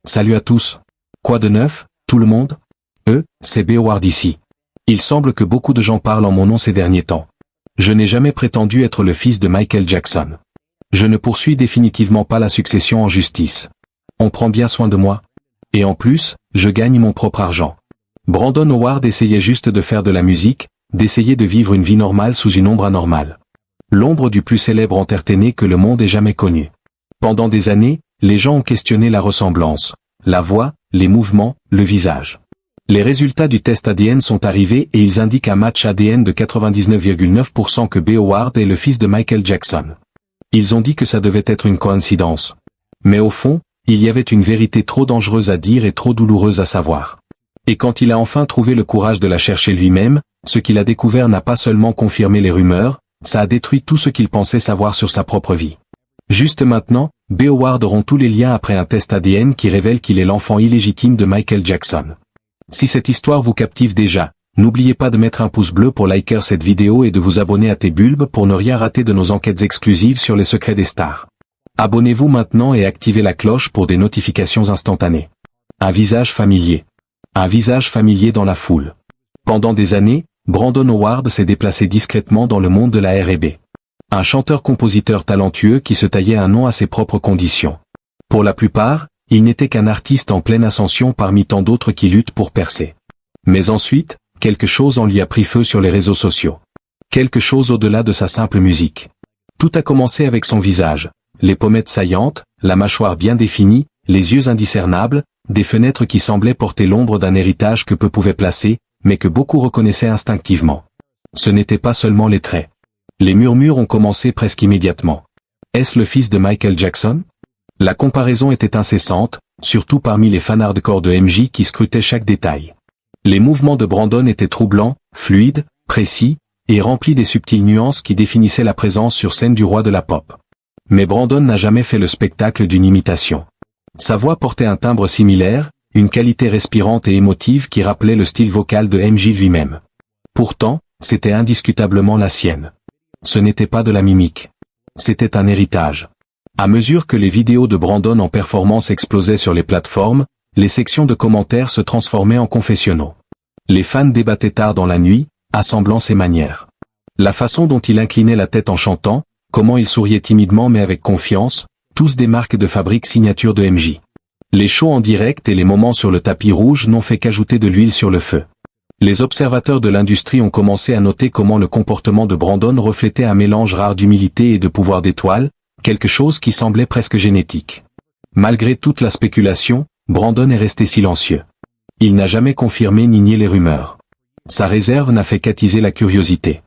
Salut à tous. Quoi de neuf, tout le monde? C'est B. Howard ici. Il semble que beaucoup de gens parlent en mon nom ces derniers temps. Je n'ai jamais prétendu être le fils de Michael Jackson. Je ne poursuis définitivement pas la succession en justice. On prend bien soin de moi. Et en plus, je gagne mon propre argent. Brandon Howard essayait juste de faire de la musique, d'essayer de vivre une vie normale sous une ombre anormale. L'ombre du plus célèbre entertainer que le monde ait jamais connu. Pendant des années, les gens ont questionné la ressemblance, la voix, les mouvements, le visage. Les résultats du test ADN sont arrivés et ils indiquent un match ADN de 99,9% que B. Howard est le fils de Michael Jackson. Ils ont dit que ça devait être une coïncidence. Mais au fond, il y avait une vérité trop dangereuse à dire et trop douloureuse à savoir. Et quand il a enfin trouvé le courage de la chercher lui-même, ce qu'il a découvert n'a pas seulement confirmé les rumeurs, ça a détruit tout ce qu'il pensait savoir sur sa propre vie. Juste maintenant, B. Howard rompt tous les liens après un test ADN qui révèle qu'il est l'enfant illégitime de Michael Jackson. Si cette histoire vous captive déjà, n'oubliez pas de mettre un pouce bleu pour liker cette vidéo et de vous abonner à T-Bulb pour ne rien rater de nos enquêtes exclusives sur les secrets des stars. Abonnez-vous maintenant et activez la cloche pour des notifications instantanées. Un visage familier. Un visage familier dans la foule. Pendant des années, Brandon Howard s'est déplacé discrètement dans le monde de la R&B. Un chanteur-compositeur talentueux qui se taillait un nom à ses propres conditions. Pour la plupart, il n'était qu'un artiste en pleine ascension parmi tant d'autres qui luttent pour percer. Mais ensuite, quelque chose en lui a pris feu sur les réseaux sociaux. Quelque chose au-delà de sa simple musique. Tout a commencé avec son visage, les pommettes saillantes, la mâchoire bien définie, les yeux indiscernables, des fenêtres qui semblaient porter l'ombre d'un héritage que peu pouvaient placer, mais que beaucoup reconnaissaient instinctivement. Ce n'étaient pas seulement les traits. Les murmures ont commencé presque immédiatement. Est-ce le fils de Michael Jackson? La comparaison était incessante, surtout parmi les fans hardcore de MJ qui scrutaient chaque détail. Les mouvements de Brandon étaient troublants, fluides, précis, et remplis des subtiles nuances qui définissaient la présence sur scène du roi de la pop. Mais Brandon n'a jamais fait le spectacle d'une imitation. Sa voix portait un timbre similaire, une qualité respirante et émotive qui rappelait le style vocal de MJ lui-même. Pourtant, c'était indiscutablement la sienne. Ce n'était pas de la mimique. C'était un héritage. À mesure que les vidéos de Brandon en performance explosaient sur les plateformes, les sections de commentaires se transformaient en confessionnaux. Les fans débattaient tard dans la nuit, assemblant ses manières. La façon dont il inclinait la tête en chantant, comment il souriait timidement mais avec confiance, tous des marques de fabrique signature de MJ. Les shows en direct et les moments sur le tapis rouge n'ont fait qu'ajouter de l'huile sur le feu. Les observateurs de l'industrie ont commencé à noter comment le comportement de Brandon reflétait un mélange rare d'humilité et de pouvoir d'étoile, quelque chose qui semblait presque génétique. Malgré toute la spéculation, Brandon est resté silencieux. Il n'a jamais confirmé ni nié les rumeurs. Sa réserve n'a fait qu'attiser la curiosité.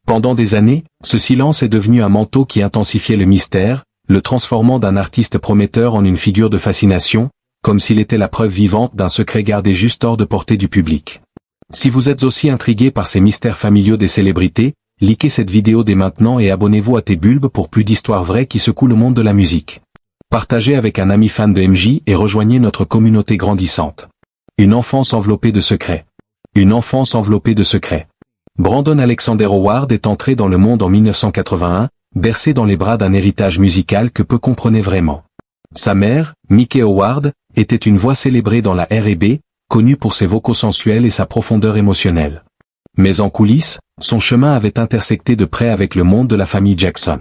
Pendant des années, ce silence est devenu un manteau qui intensifiait le mystère, le transformant d'un artiste prometteur en une figure de fascination, comme s'il était la preuve vivante d'un secret gardé juste hors de portée du public. Si vous êtes aussi intrigué par ces mystères familiaux des célébrités, likez cette vidéo dès maintenant et abonnez-vous à T-Bulb pour plus d'histoires vraies qui secouent le monde de la musique. Partagez avec un ami fan de MJ et rejoignez notre communauté grandissante. Une enfance enveloppée de secrets. Une enfance enveloppée de secrets. Brandon Alexander Howard est entré dans le monde en 1981, bercé dans les bras d'un héritage musical que peu comprenaient vraiment. Sa mère, Mickey Howard, était une voix célébrée dans la R&B, connue pour ses vocaux sensuels et sa profondeur émotionnelle. Mais en coulisses, son chemin avait intersecté de près avec le monde de la famille Jackson.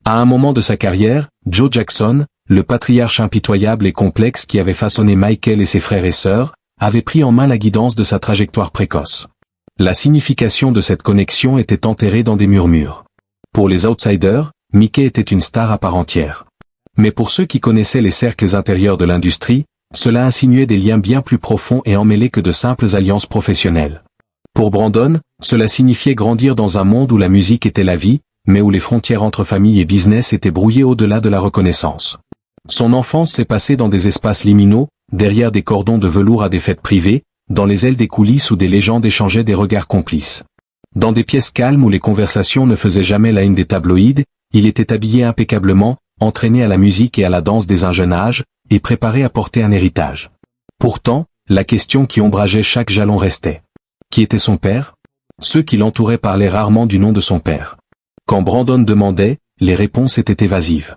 À un moment de sa carrière, Joe Jackson, le patriarche impitoyable et complexe qui avait façonné Michael et ses frères et sœurs, avait pris en main la guidance de sa trajectoire précoce. La signification de cette connexion était enterrée dans des murmures. Pour les outsiders, Mickey était une star à part entière. Mais pour ceux qui connaissaient les cercles intérieurs de l'industrie, cela insinuait des liens bien plus profonds et emmêlés que de simples alliances professionnelles. Pour Brandon, cela signifiait grandir dans un monde où la musique était la vie, mais où les frontières entre famille et business étaient brouillées au-delà de la reconnaissance. Son enfance s'est passée dans des espaces liminaux, derrière des cordons de velours à des fêtes privées, dans les ailes des coulisses où des légendes échangeaient des regards complices. Dans des pièces calmes où les conversations ne faisaient jamais la une des tabloïds, il était habillé impeccablement, entraîné à la musique et à la danse dès un jeune âge, et préparé à porter un héritage. Pourtant, la question qui ombrageait chaque jalon restait. Qui était son père? Ceux qui l'entouraient parlaient rarement du nom de son père. Quand Brandon demandait, les réponses étaient évasives.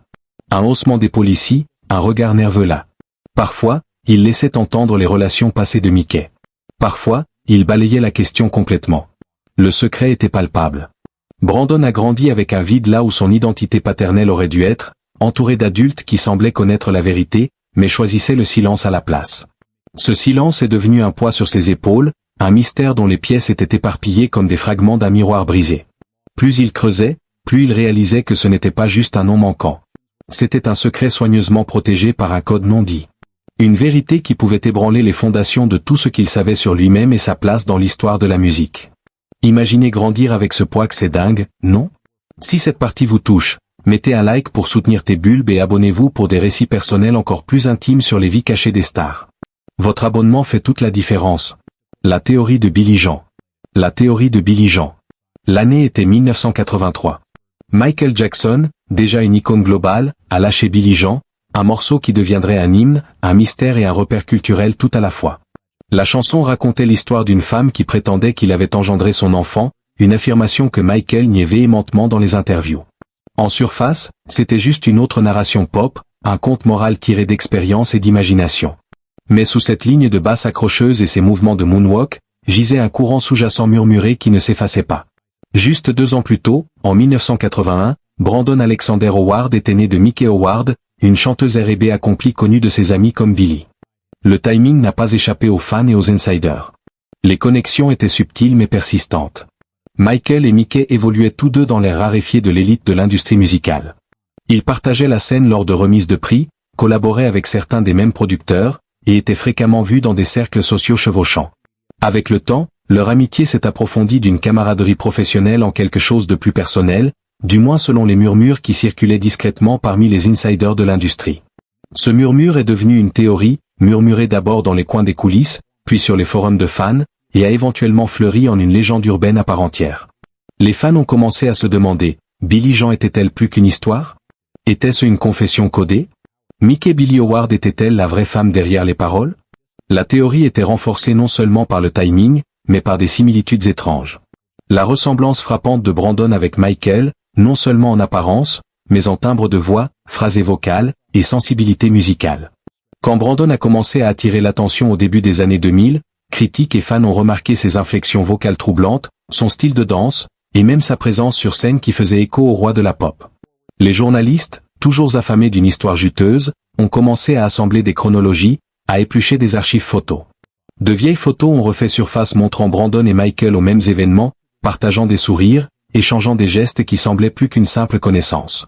Un haussement d'épaules ici, un regard nerveux là. Parfois, il laissait entendre les relations passées de Mickey. Parfois, il balayait la question complètement. Le secret était palpable. Brandon a grandi avec un vide là où son identité paternelle aurait dû être, entouré d'adultes qui semblaient connaître la vérité, mais choisissaient le silence à la place. Ce silence est devenu un poids sur ses épaules, un mystère dont les pièces étaient éparpillées comme des fragments d'un miroir brisé. Plus il creusait, plus il réalisait que ce n'était pas juste un nom manquant. C'était un secret soigneusement protégé par un code non dit. Une vérité qui pouvait ébranler les fondations de tout ce qu'il savait sur lui-même et sa place dans l'histoire de la musique. Imaginez grandir avec ce poids que c'est dingue, non? Si cette partie vous touche, mettez un like pour soutenir tes bulbes et abonnez-vous pour des récits personnels encore plus intimes sur les vies cachées des stars. Votre abonnement fait toute la différence. La théorie de Billy Jean. La théorie de Billy Jean. L'année était 1983. Michael Jackson, déjà une icône globale, a lâché Billy Jean, un morceau qui deviendrait un hymne, un mystère et un repère culturel tout à la fois. La chanson racontait l'histoire d'une femme qui prétendait qu'il avait engendré son enfant, une affirmation que Michael niait véhémentement dans les interviews. En surface, c'était juste une autre narration pop, un conte moral tiré d'expérience et d'imagination. Mais sous cette ligne de basse accrocheuse et ses mouvements de moonwalk, gisait un courant sous-jacent murmuré qui ne s'effaçait pas. Juste 2 ans plus tôt, en 1981, Brandon Alexander Howard était né de Mickey Howard, une chanteuse R&B accomplie connue de ses amis comme Billy. Le timing n'a pas échappé aux fans et aux insiders. Les connexions étaient subtiles mais persistantes. Michael et Mickey évoluaient tous deux dans l'air raréfié de l'élite de l'industrie musicale. Ils partageaient la scène lors de remises de prix, collaboraient avec certains des mêmes producteurs, et étaient fréquemment vus dans des cercles sociaux chevauchants. Avec le temps, leur amitié s'est approfondie d'une camaraderie professionnelle en quelque chose de plus personnel, du moins selon les murmures qui circulaient discrètement parmi les insiders de l'industrie. Ce murmure est devenu une théorie, murmurée d'abord dans les coins des coulisses, puis sur les forums de fans, et a éventuellement fleuri en une légende urbaine à part entière. Les fans ont commencé à se demander, Billy Jean était-elle plus qu'une histoire? Était-ce une confession codée? Mickey Billy Howard était-elle la vraie femme derrière les paroles? La théorie était renforcée non seulement par le timing, mais par des similitudes étranges. La ressemblance frappante de Brandon avec Michael, non seulement en apparence, mais en timbre de voix, phrasé vocale, et sensibilité musicale. Quand Brandon a commencé à attirer l'attention au début des années 2000, critiques et fans ont remarqué ses inflexions vocales troublantes, son style de danse, et même sa présence sur scène qui faisait écho au roi de la pop. Les journalistes, toujours affamés d'une histoire juteuse, ont commencé à assembler des chronologies, à éplucher des archives photos. De vieilles photos ont refait surface montrant Brandon et Michael aux mêmes événements, partageant des sourires, échangeant des gestes qui semblaient plus qu'une simple connaissance.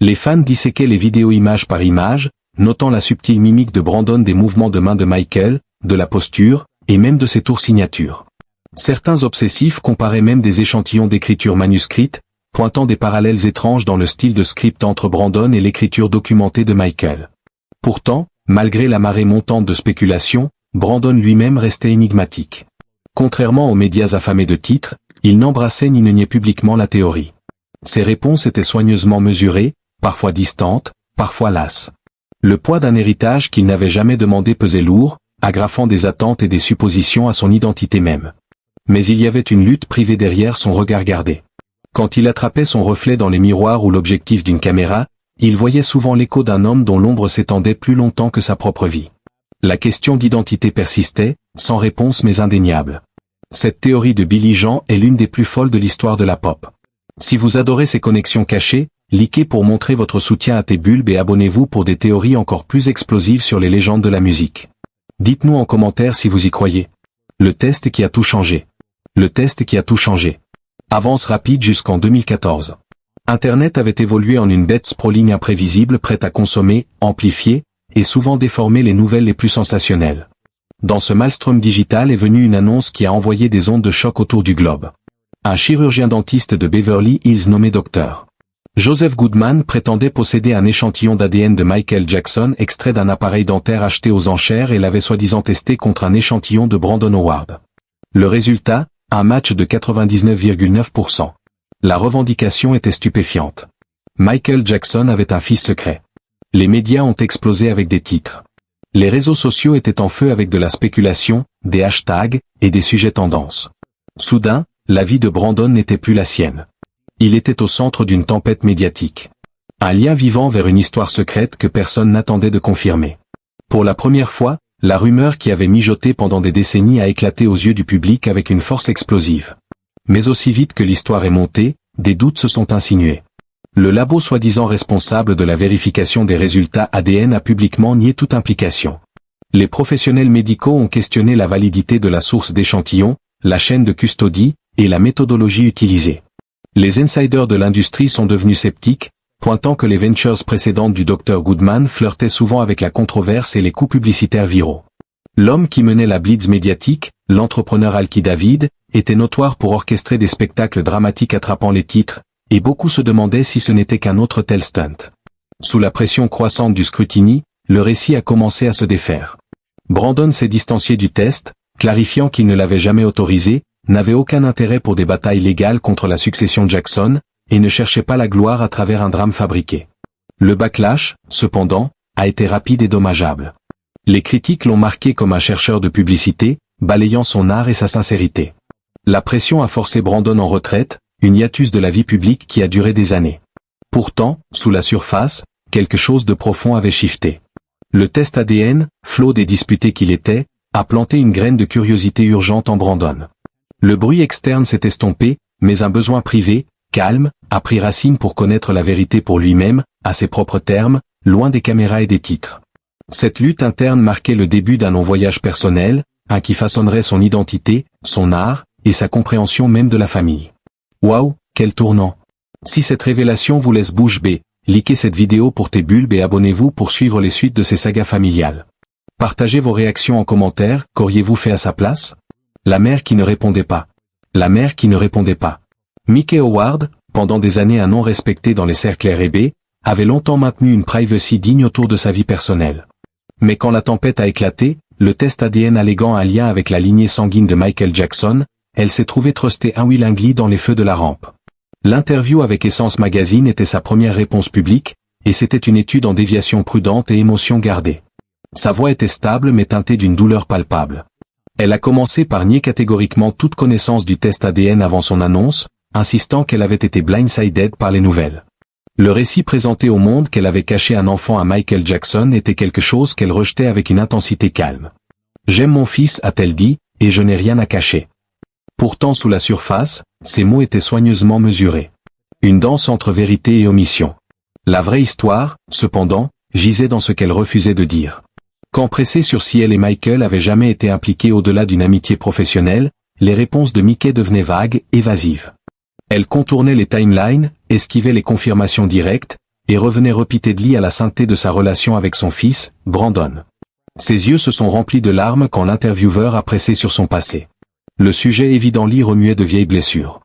Les fans disséquaient les vidéos image par image, notant la subtile mimique de Brandon des mouvements de main de Michael, de la posture, et même de ses tours signatures. Certains obsessifs comparaient même des échantillons d'écriture manuscrite, pointant des parallèles étranges dans le style de script entre Brandon et l'écriture documentée de Michael. Pourtant, malgré la marée montante de spéculation, Brandon lui-même restait énigmatique. Contrairement aux médias affamés de titres, il n'embrassait ni ne niait publiquement la théorie. Ses réponses étaient soigneusement mesurées, parfois distantes, parfois lasses. Le poids d'un héritage qu'il n'avait jamais demandé pesait lourd, agrafant des attentes et des suppositions à son identité même. Mais il y avait une lutte privée derrière son regard gardé. Quand il attrapait son reflet dans les miroirs ou l'objectif d'une caméra, il voyait souvent l'écho d'un homme dont l'ombre s'étendait plus longtemps que sa propre vie. La question d'identité persistait, sans réponse mais indéniable. Cette théorie de Billy Jean est l'une des plus folles de l'histoire de la pop. Si vous adorez ces connexions cachées, likez pour montrer votre soutien à tes bulbes et abonnez-vous pour des théories encore plus explosives sur les légendes de la musique. Dites-nous en commentaire si vous y croyez. Le test qui a tout changé. Le test qui a tout changé. Avance rapide jusqu'en 2014. Internet avait évolué en une bête sprawling imprévisible prête à consommer, amplifier, et souvent déformer les nouvelles les plus sensationnelles. Dans ce maelstrom digital est venue une annonce qui a envoyé des ondes de choc autour du globe. Un chirurgien dentiste de Beverly Hills nommé Dr. Joseph Goodman prétendait posséder un échantillon d'ADN de Michael Jackson extrait d'un appareil dentaire acheté aux enchères et l'avait soi-disant testé contre un échantillon de Brandon Howard. Le résultat, un match de 99,9%. La revendication était stupéfiante. Michael Jackson avait un fils secret. Les médias ont explosé avec des titres. Les réseaux sociaux étaient en feu avec de la spéculation, des hashtags, et des sujets tendances. Soudain, la vie de Brandon n'était plus la sienne. Il était au centre d'une tempête médiatique. Un lien vivant vers une histoire secrète que personne n'attendait de confirmer. Pour la première fois, La rumeur qui avait mijoté pendant des décennies a éclaté aux yeux du public avec une force explosive. Mais aussi vite que l'histoire est montée, des doutes se sont insinués. Le labo soi-disant responsable de la vérification des résultats ADN a publiquement nié toute implication. Les professionnels médicaux ont questionné la validité de la source d'échantillons, la chaîne de custodie, et la méthodologie utilisée. Les insiders de l'industrie sont devenus sceptiques, pointant que les ventures précédentes du Dr Goodman flirtaient souvent avec la controverse et les coups publicitaires viraux. L'homme qui menait la blitz médiatique, l'entrepreneur Alki David, était notoire pour orchestrer des spectacles dramatiques attrapant les titres, et beaucoup se demandaient si ce n'était qu'un autre tel stunt. Sous la pression croissante du scrutiny, le récit a commencé à se défaire. Brandon s'est distancié du test, clarifiant qu'il ne l'avait jamais autorisé, n'avait aucun intérêt pour des batailles légales contre la succession Jackson, et ne cherchait pas la gloire à travers un drame fabriqué. Le backlash, cependant, a été rapide et dommageable. Les critiques l'ont marqué comme un chercheur de publicité, balayant son art et sa sincérité. La pression a forcé Brandon en retraite, une hiatus de la vie publique qui a duré des années. Pourtant, sous la surface, quelque chose de profond avait shifté. Le test ADN, flot et disputé qu'il était, a planté une graine de curiosité urgente en Brandon. Le bruit externe s'est estompé, mais un besoin privé, calme, a pris racine pour connaître la vérité pour lui-même, à ses propres termes, loin des caméras et des titres. Cette lutte interne marquait le début d'un long voyage personnel, un qui façonnerait son identité, son art, et sa compréhension même de la famille. Waouh, quel tournant! Si cette révélation vous laisse bouche bée, likez cette vidéo pour tes bulbes et abonnez-vous pour suivre les suites de ces sagas familiales. Partagez vos réactions en commentaire, qu'auriez-vous fait à sa place? La mère qui ne répondait pas. La mère qui ne répondait pas. Mickey Howard, pendant des années un nom respecté dans les cercles R&B, avait longtemps maintenu une privacy digne autour de sa vie personnelle. Mais quand la tempête a éclaté, le test ADN alléguant un lien avec la lignée sanguine de Michael Jackson, elle s'est trouvée truster unwillingly dans les feux de la rampe. L'interview avec Essence Magazine était sa première réponse publique, et c'était une étude en déviation prudente et émotion gardée. Sa voix était stable mais teintée d'une douleur palpable. Elle a commencé par nier catégoriquement toute connaissance du test ADN avant son annonce, insistant qu'elle avait été blindsided par les nouvelles. Le récit présenté au monde qu'elle avait caché un enfant à Michael Jackson était quelque chose qu'elle rejetait avec une intensité calme. « J'aime mon fils », a-t-elle dit, « et je n'ai rien à cacher ». Pourtant sous la surface, ces mots étaient soigneusement mesurés. Une danse entre vérité et omission. La vraie histoire, cependant, gisait dans ce qu'elle refusait de dire. Quand pressée sur si elle et Michael avaient jamais été impliqués au-delà d'une amitié professionnelle, les réponses de Mickey devenaient vagues, évasives. Elle contournait les timelines, esquivait les confirmations directes, et revenait repeatedly à la sainteté de sa relation avec son fils, Brandon. Ses yeux se sont remplis de larmes quand l'intervieweur a pressé sur son passé. Le sujet évidently remuait de vieilles blessures.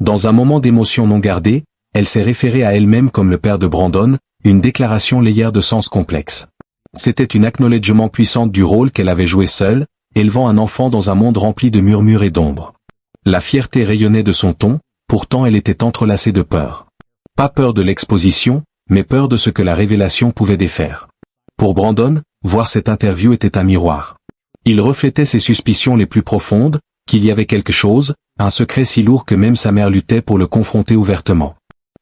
Dans un moment d'émotion non gardée, elle s'est référée à elle-même comme le père de Brandon, une déclaration layère de sens complexe. C'était une acknowledgement puissante du rôle qu'elle avait joué seule, élevant un enfant dans un monde rempli de murmures et d'ombres. La fierté rayonnait de son ton, pourtant elle était entrelacée de peur. Pas peur de l'exposition, mais peur de ce que la révélation pouvait défaire. Pour Brandon, voir cette interview était un miroir. Il reflétait ses suspicions les plus profondes, qu'il y avait quelque chose, un secret si lourd que même sa mère luttait pour le confronter ouvertement.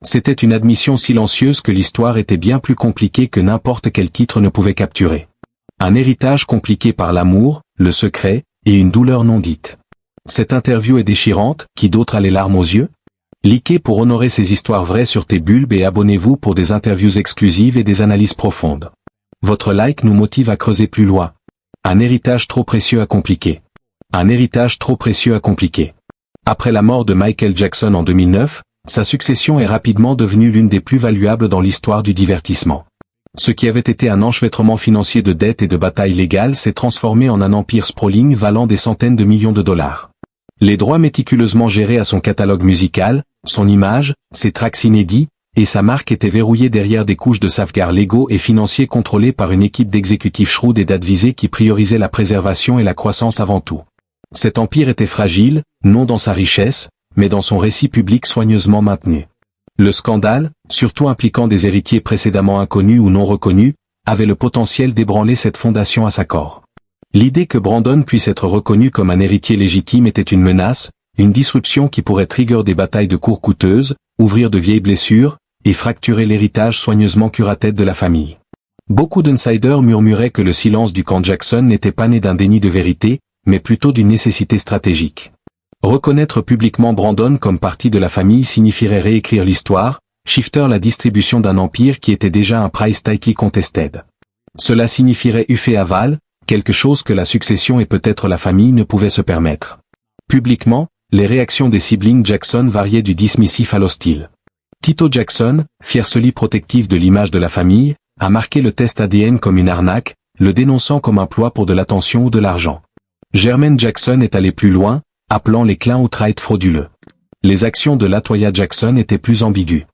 C'était une admission silencieuse que l'histoire était bien plus compliquée que n'importe quel titre ne pouvait capturer. Un héritage compliqué par l'amour, le secret, et une douleur non dite. Cette interview est déchirante, qui d'autre a les larmes aux yeux? Likez pour honorer ces histoires vraies sur tes bulbes et abonnez-vous pour des interviews exclusives et des analyses profondes. Votre like nous motive à creuser plus loin. Un héritage trop précieux à compliquer. Un héritage trop précieux à compliquer. Après la mort de Michael Jackson en 2009, sa succession est rapidement devenue l'une des plus valuables dans l'histoire du divertissement. Ce qui avait été un enchevêtrement financier de dettes et de batailles légales s'est transformé en un empire sprawling valant des centaines de millions de dollars. Les droits méticuleusement gérés à son catalogue musical, son image, ses tracks inédits, et sa marque étaient verrouillés derrière des couches de safeguards légaux et financiers contrôlés par une équipe d'exécutifs shrewd et d'advisés qui priorisaient la préservation et la croissance avant tout. Cet empire était fragile, non dans sa richesse, mais dans son récit public soigneusement maintenu. Le scandale, surtout impliquant des héritiers précédemment inconnus ou non reconnus, avait le potentiel d'ébranler cette fondation à sa corps. L'idée que Brandon puisse être reconnu comme un héritier légitime était une menace, une disruption qui pourrait trigger des batailles de cours coûteuses, ouvrir de vieilles blessures, et fracturer l'héritage soigneusement curatette de la famille. Beaucoup d'insiders murmuraient que le silence du camp Jackson n'était pas né d'un déni de vérité, mais plutôt d'une nécessité stratégique. Reconnaître publiquement Brandon comme partie de la famille signifierait réécrire l'histoire, shifter la distribution d'un empire qui était déjà un prize tightly contested. Cela signifierait UFE aval, quelque chose que la succession et peut-être la famille ne pouvaient se permettre. Publiquement, les réactions des siblings Jackson variaient du dismissif à l'hostile. Tito Jackson, fier solide protectif de l'image de la famille, a marqué le test ADN comme une arnaque, le dénonçant comme un ploie pour de l'attention ou de l'argent. Jermaine Jackson est allé plus loin, appelant les clins outright frauduleux. Les actions de Latoya Jackson étaient plus ambiguës.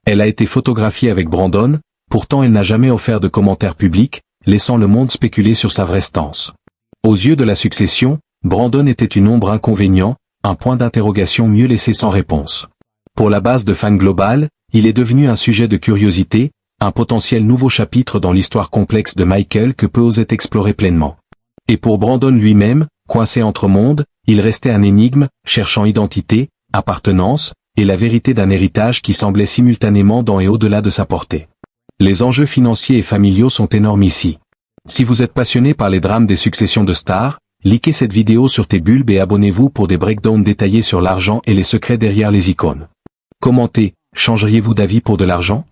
Elle a été photographiée avec Brandon, pourtant elle n'a jamais offert de commentaires publics, laissant le monde spéculer sur sa vraie stance. Aux yeux de la succession, Brandon était une ombre inconvénient, un point d'interrogation mieux laissé sans réponse. Pour la base de Fan Global, il est devenu un sujet de curiosité, un potentiel nouveau chapitre dans l'histoire complexe de Michael que peu osaient explorer pleinement. Et pour Brandon lui-même, coincé entre mondes, il restait un énigme, cherchant identité, appartenance, et la vérité d'un héritage qui semblait simultanément dans et au-delà de sa portée. Les enjeux financiers et familiaux sont énormes ici. Si vous êtes passionné par les drames des successions de stars, likez cette vidéo sur tes bulbes et abonnez-vous pour des breakdowns détaillés sur l'argent et les secrets derrière les icônes. Commentez, changeriez-vous d'avis pour de l'argent?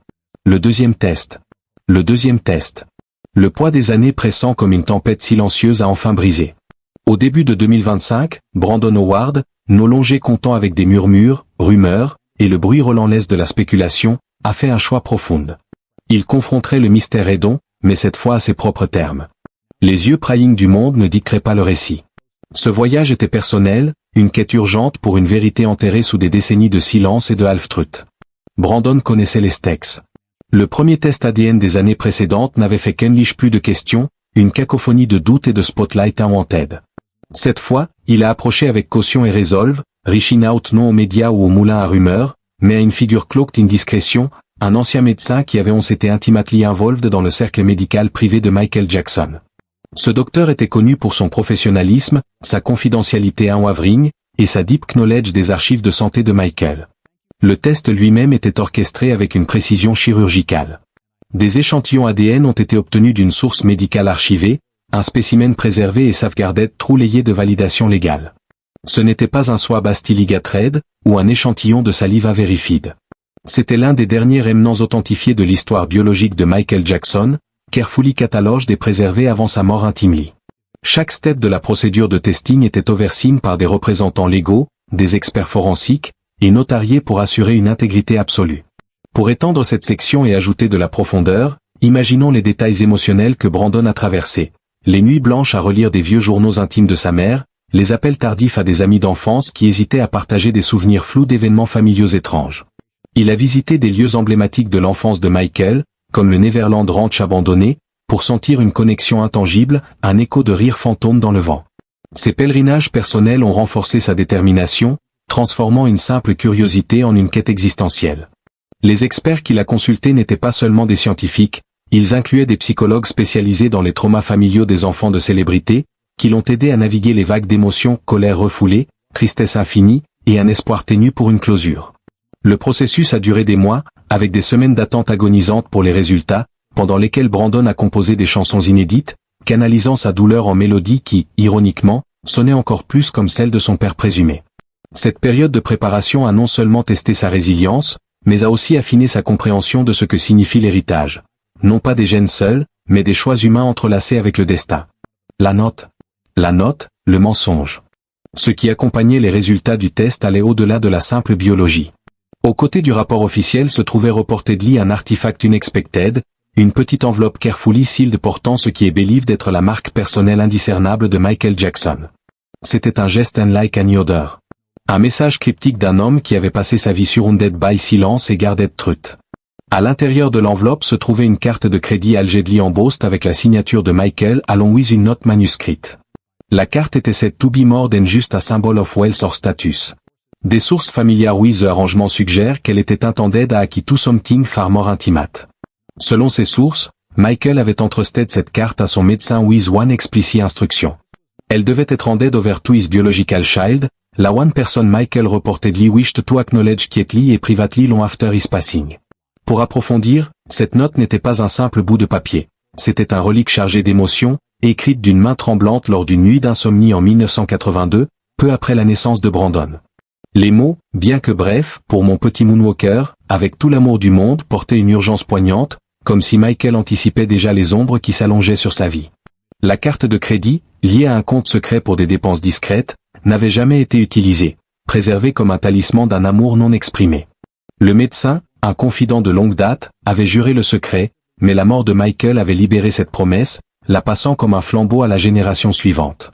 Le deuxième test. Le deuxième test. Le poids des années pressant comme une tempête silencieuse a enfin brisé. Au début de 2025, Brandon Howard, nos longés comptant avec des murmures, rumeurs, et le bruit relentless de la spéculation, a fait un choix profond. Il confronterait le mystère Edon, mais cette fois à ses propres termes. Les yeux prying du monde ne dicteraient pas le récit. Ce voyage était personnel, une quête urgente pour une vérité enterrée sous des décennies de silence et de half-truth. Brandon connaissait les stakes. Le premier test ADN des années précédentes n'avait fait qu'unleash plus de questions, une cacophonie de doutes et de spotlight unwanted. Cette fois, il a approché avec caution et résolve, reaching out non aux médias ou au moulin à rumeurs, mais à une figure cloaked indiscrétion, un ancien médecin qui avait été intimately involved dans le cercle médical privé de Michael Jackson. Ce docteur était connu pour son professionnalisme, sa confidentialité unwavering, et sa deep knowledge des archives de santé de Michael. Le test lui-même était orchestré avec une précision chirurgicale. Des échantillons ADN ont été obtenus d'une source médicale archivée, un spécimen préservé et safeguarded true layé de validation légale. Ce n'était pas un swab Astiligatrade, ou un échantillon de saliva verified. C'était l'un des derniers remnants authentifiés de l'histoire biologique de Michael Jackson, carefully catalogued et préservé avant sa mort intimely. Chaque step de la procédure de testing était overseen par des représentants légaux, des experts forensiques, et notariés pour assurer une intégrité absolue. Pour étendre cette section et ajouter de la profondeur, imaginons les détails émotionnels que Brandon a traversés. Les nuits blanches à relire des vieux journaux intimes de sa mère, les appels tardifs à des amis d'enfance qui hésitaient à partager des souvenirs flous d'événements familiaux étranges. Il a visité des lieux emblématiques de l'enfance de Michael, comme le Neverland Ranch abandonné, pour sentir une connexion intangible, un écho de rire fantôme dans le vent. Ces pèlerinages personnels ont renforcé sa détermination, transformant une simple curiosité en une quête existentielle. Les experts qu'il a consultés n'étaient pas seulement des scientifiques, ils incluaient des psychologues spécialisés dans les traumas familiaux des enfants de célébrités, qui l'ont aidé à naviguer les vagues d'émotions, colère refoulée, tristesse infinie, et un espoir ténu pour une closure. Le processus a duré des mois, avec des semaines d'attente agonisantes pour les résultats, pendant lesquels Brandon a composé des chansons inédites, canalisant sa douleur en mélodies qui, ironiquement, sonnaient encore plus comme celles de son père présumé. Cette période de préparation a non seulement testé sa résilience, mais a aussi affiné sa compréhension de ce que signifie l'héritage. Non pas des gènes seuls, mais des choix humains entrelacés avec le destin. La note, le mensonge. Ce qui accompagnait les résultats du test allait au-delà de la simple biologie. Aux côtés du rapport officiel se trouvait reportedly un artefact unexpected, une petite enveloppe carefully sealed portant ce qui est believed d'être la marque personnelle indiscernable de Michael Jackson. C'était un geste unlike any other. Un message cryptique d'un homme qui avait passé sa vie surrounded by silence et guarded truth. À l'intérieur de l'enveloppe se trouvait une carte de crédit allegedly embossed avec la signature de Michael along with une note manuscrite. La carte était said to be more than just a symbol of wealth or status. Des sources familiar with the arrangement suggèrent qu'elle était intended à acquis to something far more intimate. Selon ces sources, Michael avait entrusted cette carte à son médecin with one explicit instruction. Elle devait être handed over to his biological child, la one person Michael reportedly wished to acknowledge quietly et privately long after his passing. Pour approfondir, cette note n'était pas un simple bout de papier. c'était un relique chargé d'émotions, écrite d'une main tremblante lors d'une nuit d'insomnie en 1982, peu après la naissance de Brandon. Les mots, bien que brefs, pour mon petit Moonwalker, avec tout l'amour du monde, portaient une urgence poignante, comme si Michael anticipait déjà les ombres qui s'allongeaient sur sa vie. La carte de crédit, liée à un compte secret pour des dépenses discrètes, n'avait jamais été utilisée, préservée comme un talisman d'un amour non exprimé. Le médecin, un confident de longue date, avait juré le secret, mais la mort de Michael avait libéré cette promesse, la passant comme un flambeau à la génération suivante.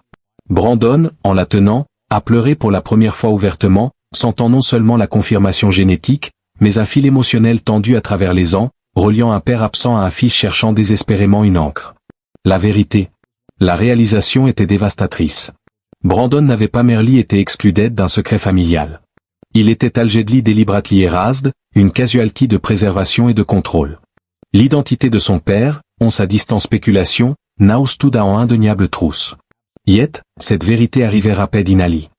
Brandon, en la tenant, a pleuré pour la première fois ouvertement, sentant non seulement la confirmation génétique, mais un fil émotionnel tendu à travers les ans, reliant un père absent à un fils cherchant désespérément une encre. La vérité. La réalisation était dévastatrice. Brandon n'avait pas merely été exclu d'aide d'un secret familial. Il était allegedly deliberately erased, une casualty de préservation et de contrôle. L'identité de son père, on sa distance spéculation, now stood en indéniable trousse. Yet, cette vérité arrivait rapide inali.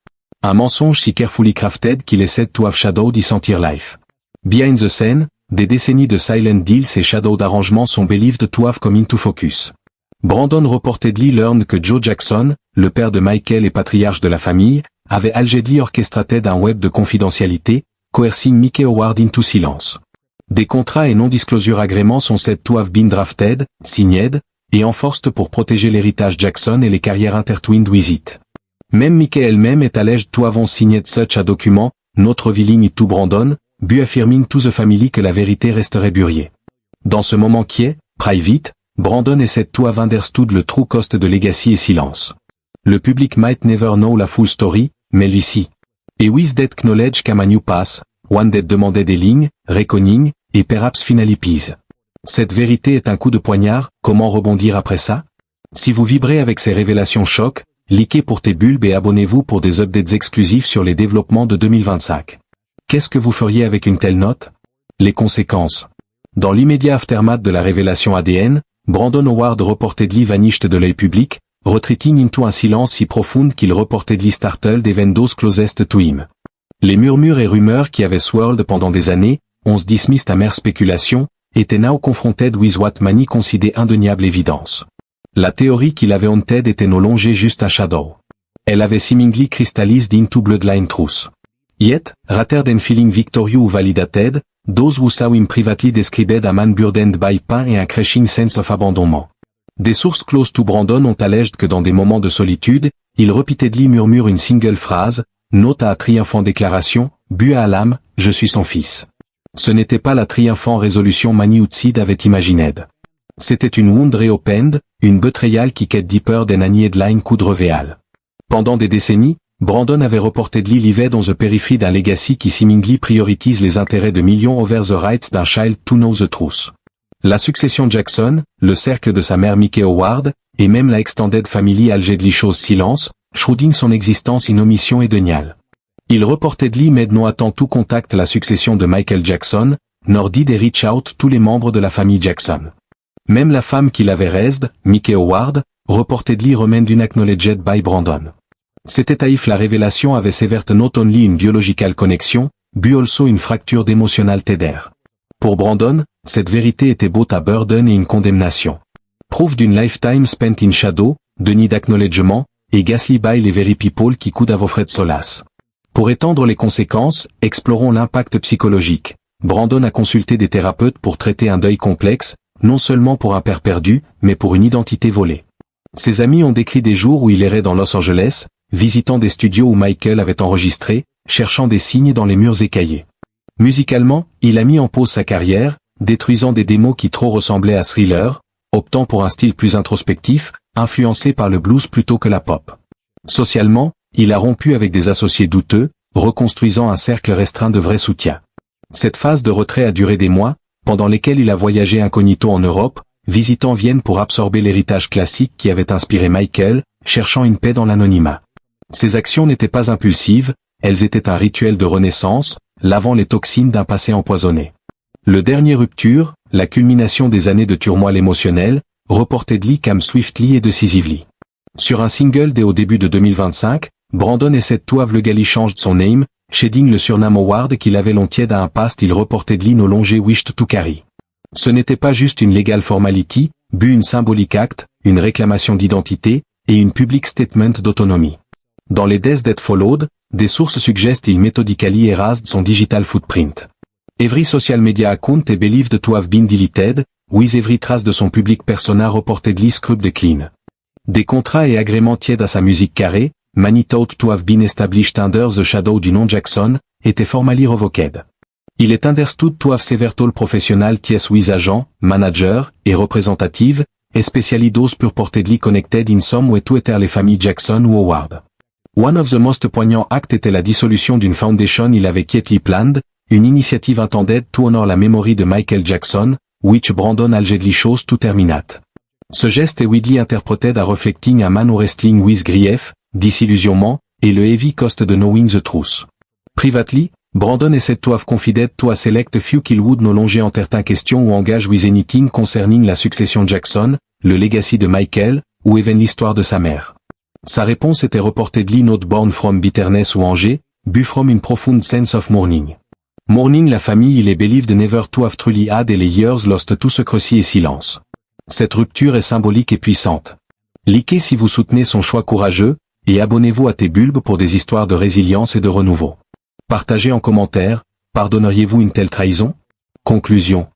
Un mensonge si carefully crafted qu'il essaie to have shadowed y sentir life. Behind the scene, des décennies de silent deals et shadow d'arrangements sont believed to have come into focus. Brandon reportedly learned que Joe Jackson, le père de Michael et patriarche de la famille, avait allegedly orchestraté un web de confidentialité, coercing Mickey Howard into silence. Des contrats et non-disclosure agréments sont said to have been drafted, signed, et enforced pour protéger l'héritage Jackson et les carrières intertwined with it. Même Mickey elle-même est alleged to have signé such a document, not revealing it to Brandon, but affirming to the family que la vérité resterait buriée. Dans ce moment qui est, private, Brandon est said to have understood le true cost de legacy et silence. Le public might never know la full story, mais lui-ci. Et with that knowledge came a new path, one that demandait des lignes, reckoning, et perhaps finally peace. Cette vérité est un coup de poignard, comment rebondir après ça? Si vous vibrez avec ces révélations choc, likez pour tes bulbes et abonnez-vous pour des updates exclusifs sur les développements de 2025. Qu'est-ce que vous feriez avec une telle note? Les conséquences. Dans l'immédiat aftermath de la révélation ADN, Brandon Howard reportedly vanished de l'œil public, retreating into un silence si profond qu'il reportedly startled even those closest to him. Les murmures et rumeurs qui avaient swirled pendant des années, on se dismissed à mere spéculation, étaient now confronted with what many considéraient indéniable évidence. La théorie qu'il avait haunted était no longer juste un shadow. Elle avait seemingly crystallized into bloodline truth. Yet, rather than feeling victorious ou validated, those who saw him privately described a man burdened by pain et un crushing sense of abandonment. Des sources close to Brandon ont alleged que dans des moments de solitude, il repeatedly murmure une single phrase, note à triomphant déclaration, bu à l'âme, je suis son fils. Ce n'était pas la triomphant résolution Mani Outside avait imagined. C'était une wound reopened, une betrayal qui get deeper than any headline could reveal. Pendant des décennies, Brandon avait reportedly lived on the periphery d'un legacy qui seemingly prioritise les intérêts de millions over the rights d'un child to know the truth. La succession Jackson, le cercle de sa mère Mickey Howard, et même la extended family allegedly chose silence, shrouding son existence in omission et denial. Il reportedly made no attempt to contact la succession de Michael Jackson, nor did he reach out tous les membres de la famille Jackson. Même la femme qui l'avait raised, Mickey Howard, reportedly remained unacknowledged by Brandon. C'était if la révélation avait severed not only une biological connection, but also une fracture d'émotional teder. Pour Brandon, cette vérité était both a burden et une condamnation. Proof d'une lifetime spent in shadow, de need d'acknowledgement, et ghastly by les very people qui could have offered solace. Pour étendre les conséquences, explorons l'impact psychologique. Brandon a consulté des thérapeutes pour traiter un deuil complexe, non seulement pour un père perdu, mais pour une identité volée. Ses amis ont décrit des jours où il errait dans Los Angeles, visitant des studios où Michael avait enregistré, cherchant des signes dans les murs écaillés. Musicalement, il a mis en pause sa carrière, détruisant des démos qui trop ressemblaient à Thriller, optant pour un style plus introspectif, influencé par le blues plutôt que la pop. Socialement, il a rompu avec des associés douteux, reconstruisant un cercle restreint de vrais soutiens. Cette phase de retrait a duré des mois, pendant lesquels il a voyagé incognito en Europe, visitant Vienne pour absorber l'héritage classique qui avait inspiré Michael, cherchant une paix dans l'anonymat. Ses actions n'étaient pas impulsives, elles étaient un rituel de renaissance, lavant les toxines d'un passé empoisonné. Le dernier rupture, la culmination des années de turmoil émotionnel, reportedly came swiftly et decisively. Sur un single dès au début de 2025, Brandon essaie to have legally changed son name, shading le surnom Howard qu'il avait longtied à un past il reportedly no longer wished to carry. Ce n'était pas juste une legal formality, but une symbolique acte, une réclamation d'identité, et une public statement d'autonomie. Dans les days that followed, des sources suggest il methodically erased son digital footprint. Every social media account est believed to have been deleted, with every trace de son public persona reportedly scrubbed clean. Des contrats et agréments tièdes à sa musique carrée, many thought to have been established under the shadow du nom Jackson, étaient formally revoked. Il est understood to have several professional ties with agents, managers, et representatives, especially those purportedly connected in some way to les familles Jackson ou Howard. One of the most poignant acts était la dissolution d'une foundation il avait quietly planned, une initiative intended to honor la memory de Michael Jackson, which Brandon allegedly chose to terminate. Ce geste est widely interpreted as reflecting a man who wrestling with grief, disillusionnement, et le heavy cost de knowing the truth. Privately, Brandon est said to have confided to a select few qu'il would no longer entertain question ou engage with anything concerning la succession Jackson, le legacy de Michael, ou even l'histoire de sa mère. Sa réponse était reportedly not born from bitterness ou enjeu, but from une profound sense of mourning. Mourning la famille il est believed never to have truly had et les years lost tout secrecy et silence. Cette rupture est symbolique et puissante. Likez si vous soutenez son choix courageux, et abonnez-vous à T-Bulb pour des histoires de résilience et de renouveau. Partagez en commentaire, pardonneriez-vous une telle trahison? Conclusion.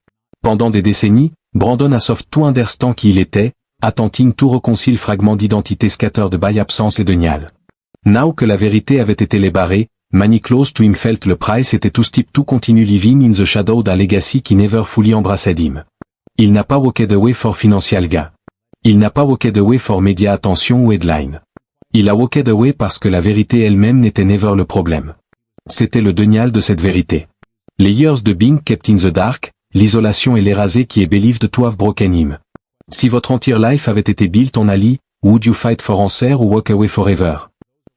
Pendant des décennies, Brandon a soft tout understand qui il était, attempting tout reconcile fragment d'identité scattered by absence et de nial. Now que la vérité avait été libérée, many close to him felt le price était tout steep to continue living in the shadow d'un legacy qui never fully embrassed him. Il n'a pas walked away for financial gain. Il n'a pas walked away for media attention ou headline. Il a walked away parce que la vérité elle-même n'était never le problème. C'était le denial de cette vérité. Les years de being kept in the dark, l'isolation et l'érasé qui est believed to have broken him. Si votre entire life avait été built on Ali, would you fight for answer ou walk away forever?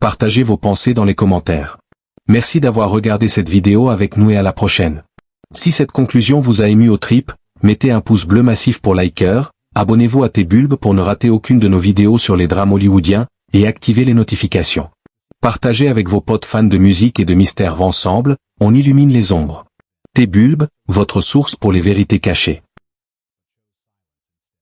Partagez vos pensées dans les commentaires. Merci d'avoir regardé cette vidéo avec nous et à la prochaine. Si cette conclusion vous a ému aux tripes, mettez un pouce bleu massif pour liker, abonnez-vous à T-Bulb pour ne rater aucune de nos vidéos sur les drames hollywoodiens, et activez les notifications. Partagez avec vos potes fans de musique et de mystères ensemble, on illumine les ombres. T-Bulb, votre source pour les vérités cachées.